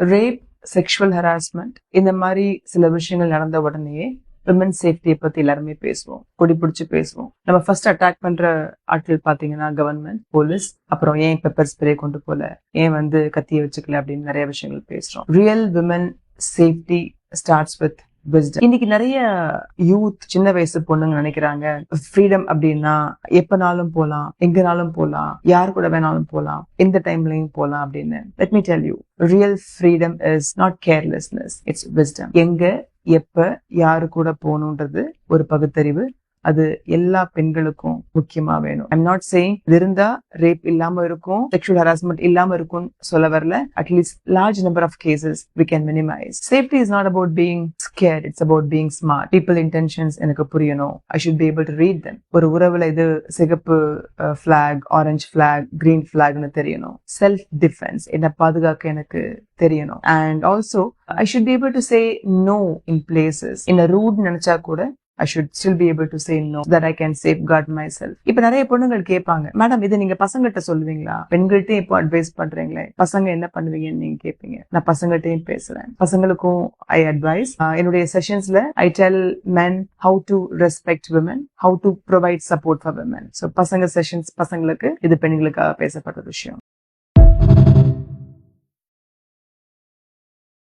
Rape, sexual harassment இந்த மாதிரி சில விஷயங்கள் நடந்த உடனேயே விமன் சேஃப்டியை பத்தி எல்லாருமே பேசுவோம், கொடி பிடிச்சு பேசுவோம். நம்ம ஃபர்ஸ்ட் அட்டாக் பண்ற ஆட்கள் பாத்தீங்கன்னா கவர்மெண்ட், போலீஸ், அப்புறம் ஏன் பெப்பர் ஸ்ப்ரே கொண்டு போல, ஏன் கத்தியை வச்சுக்கல அப்படின்னு நிறைய விஷயங்கள் பேசுறோம். Real women safety starts with wisdom. இன்னைக்கு நிறைய யூத், சின்ன வயசு பொண்ணுங்க நினைக்கிறாங்க ஃப்ரீடம் அப்படின்னா எப்பனாலும் போலாம், எங்கனாலும் போலாம், யார் கூட வேணாலும் போலாம், எந்த டைம்லயும் போலாம் அப்படின்னு. Let me tell you, real freedom is not carelessness, it's wisdom. எங்க, எப்ப, யாரு கூட போகணுன்றது ஒரு பகுத்தறிவு. அது எல்லா பெண்களுக்கும் முக்கியமா வேணும். ஐம் நாட் சேயிங் இது இருந்தா ரேப் இல்லாம இருக்கும், செக்ஷுவல் ஹராஸ்மெண்ட் இல்லாம இருக்கும் சொல்ல வரல. At least large number of cases we can minimize. Safety is not about being scared, it's about being smart. People intentions எனக்கு புரியணும். I should be able to read them. ஒரு உறவுல இது சிகப்பு flag, orange flag, green flagனு தெரியணும். Self defence, என்ன பாதுகாக்க எனக்கு தெரியணும். And also I should be able to say no in places. in a rude நினைச்சா கூட I should still be able to say no, so that I can safeguard myself. இப்ப நிறைய பொண்ணுங்கள் கேட்பாங்க, மேடம் இது நீங்க பசங்கள்கிட்ட சொல்லுவீங்களா, பெண்கள்கிட்ட இப்போ அட்வைஸ் பண்றீங்களே, பசங்க என்ன பண்ணுவீங்கன்னு நீங்க கேட்பீங்க. நான் பசங்கள்கிட்டையும் பேசுறேன், பசங்களுக்கும் ஐ அட்வைஸ். என்னுடைய செஷன்ஸ்ல I tell men how to respect women, how to provide support for women. So பசங்க செஷன்ஸ் பசங்களுக்கு, இது பெண்களுக்காக பேசப்பட்ட விஷயம்.